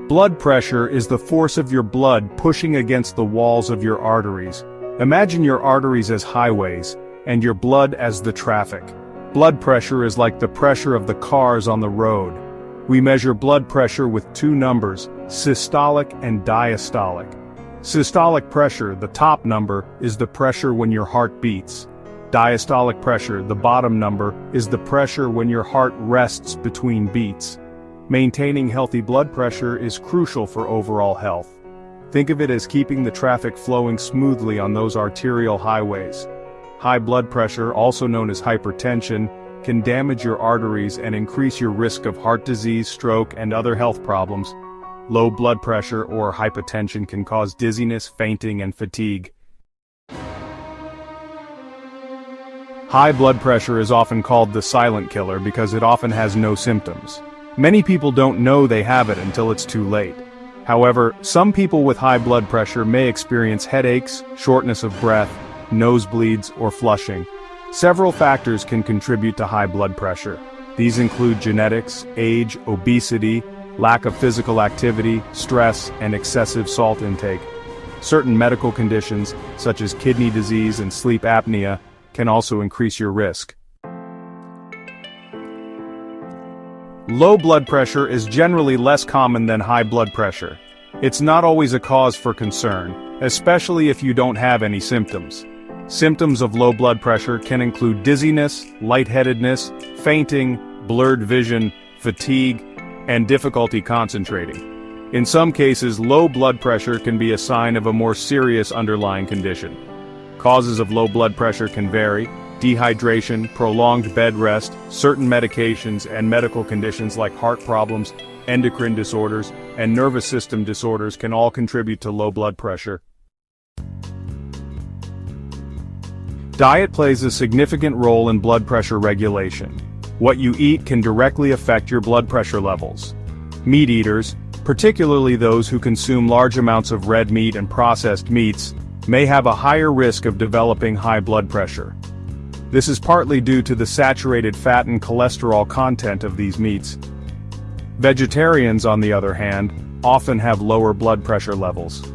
Blood pressure is the force of your blood pushing against the walls of your arteries. Imagine your arteries as highways, and your blood as the traffic. Blood pressure is like the pressure of the cars on the road. We measure blood pressure with two numbers, systolic and diastolic. Systolic pressure, the top number, is the pressure when your heart beats. Diastolic pressure, the bottom number, is the pressure when your heart rests between beats. Maintaining healthy blood pressure is crucial for overall health. Think of it as keeping the traffic flowing smoothly on those arterial highways. High blood pressure, also known as hypertension, can damage your arteries and increase your risk of heart disease, stroke, and other health problems. Low blood pressure or hypotension can cause dizziness, fainting, and fatigue. High blood pressure is often called the silent killer because it often has no symptoms. Many people don't know they have it until it's too late. However, some people with high blood pressure may experience headaches, shortness of breath, nosebleeds, or flushing. Several factors can contribute to high blood pressure. These include genetics, age, obesity, lack of physical activity, stress, and excessive salt intake. Certain medical conditions, such as kidney disease and sleep apnea, can also increase your risk. Low blood pressure is generally less common than high blood pressure. It's not always a cause for concern, especially if you don't have any symptoms. Symptoms of low blood pressure can include dizziness, lightheadedness, fainting, blurred vision, fatigue, and difficulty concentrating. In some cases, low blood pressure can be a sign of a more serious underlying condition. Causes of low blood pressure can vary. Dehydration, prolonged bed rest, certain medications, and medical conditions like heart problems, endocrine disorders, and nervous system disorders can all contribute to low blood pressure. Diet plays a significant role in blood pressure regulation. What you eat can directly affect your blood pressure levels. Meat eaters, particularly those who consume large amounts of red meat and processed meats, may have a higher risk of developing high blood pressure. This is partly due to the saturated fat and cholesterol content of these meats. Vegetarians, on the other hand, often have lower blood pressure levels.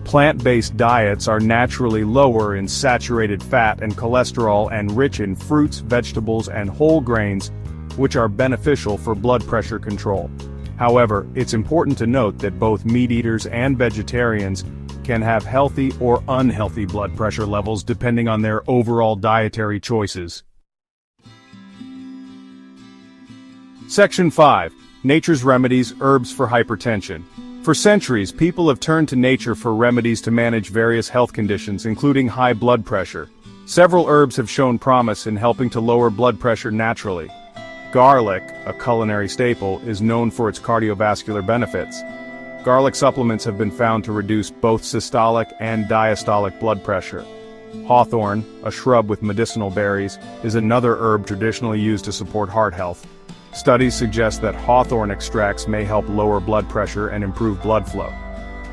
Plant-based diets are naturally lower in saturated fat and cholesterol and rich in fruits, vegetables, and whole grains, which are beneficial for blood pressure control. However, it's important to note that both meat eaters and vegetarians can have healthy or unhealthy blood pressure levels depending on their overall dietary choices. Section 5. Nature's Remedies, Herbs for Hypertension. For centuries, people have turned to nature for remedies to manage various health conditions, including high blood pressure. Several herbs have shown promise in helping to lower blood pressure naturally. Garlic, a culinary staple, is known for its cardiovascular benefits. Garlic supplements have been found to reduce both systolic and diastolic blood pressure. Hawthorn, a shrub with medicinal berries, is another herb traditionally used to support heart health. Studies suggest that hawthorn extracts may help lower blood pressure and improve blood flow.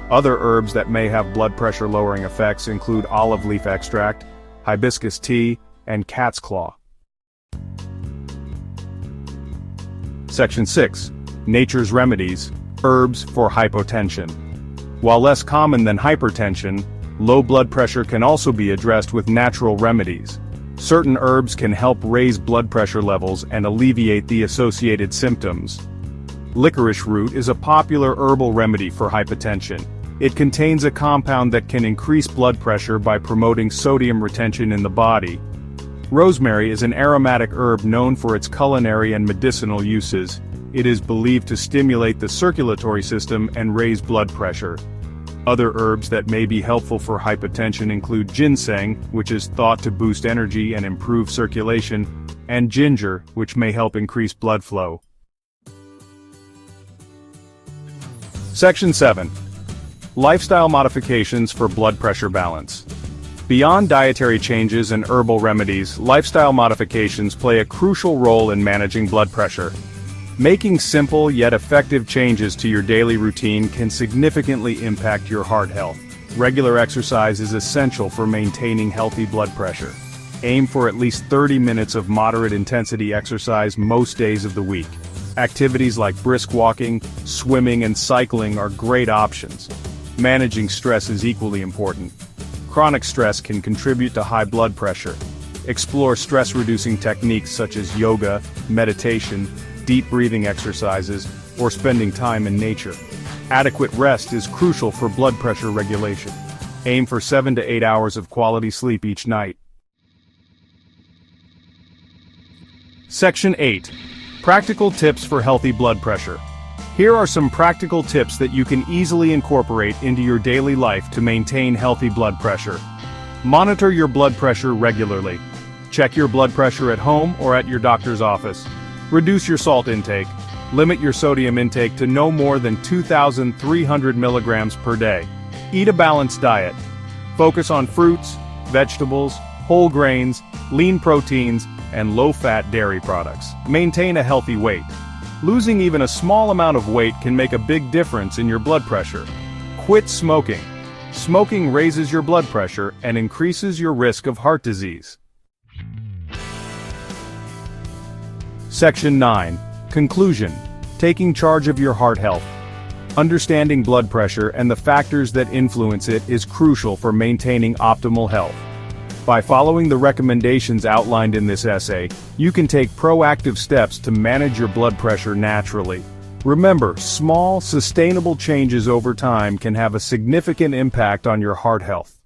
Other herbs that may have blood pressure lowering effects include olive leaf extract, hibiscus tea, and cat's claw. Section 6. Nature's Remedies, Herbs for Hypotension. While less common than hypertension, low blood pressure can also be addressed with natural remedies. Certain herbs can help raise blood pressure levels and alleviate the associated symptoms. Licorice root is a popular herbal remedy for hypertension. It contains a compound that can increase blood pressure by promoting sodium retention in the body. Rosemary is an aromatic herb known for its culinary and medicinal uses. It is believed to stimulate the circulatory system and raise blood pressure. Other herbs that may be helpful for hypertension include ginseng, which is thought to boost energy and improve circulation, and ginger, which may help increase blood flow. Section 7. Lifestyle modifications for blood pressure balance. Beyond dietary changes and herbal remedies, lifestyle modifications play a crucial role in managing blood pressure. Making simple yet effective changes to your daily routine can significantly impact your heart health. Regular exercise is essential for maintaining healthy blood pressure. Aim for at least 30 minutes of moderate intensity exercise most days of the week. Activities like brisk walking, swimming, and cycling are great options. Managing stress is equally important. Chronic stress can contribute to high blood pressure. Explore stress-reducing techniques such as yoga, meditation, deep breathing exercises, or spending time in nature. Adequate rest is crucial for blood pressure regulation. Aim for 7 to 8 hours of quality sleep each night. Section 8. Practical tips for healthy blood pressure. Here are some practical tips that you can easily incorporate into your daily life to maintain healthy blood pressure. Monitor your blood pressure regularly. Check your blood pressure at home or at your doctor's office. Reduce your salt intake. Limit your sodium intake to no more than 2,300 milligrams per day. Eat a balanced diet. Focus on fruits, vegetables, whole grains, lean proteins, and low-fat dairy products. Maintain a healthy weight. Losing even a small amount of weight can make a big difference in your blood pressure. Quit smoking. Smoking raises your blood pressure and increases your risk of heart disease. Section 9. Conclusion. Taking charge of your heart health. Understanding blood pressure and the factors that influence it is crucial for maintaining optimal health. By following the recommendations outlined in this essay, you can take proactive steps to manage your blood pressure naturally. Remember, small, sustainable changes over time can have a significant impact on your heart health.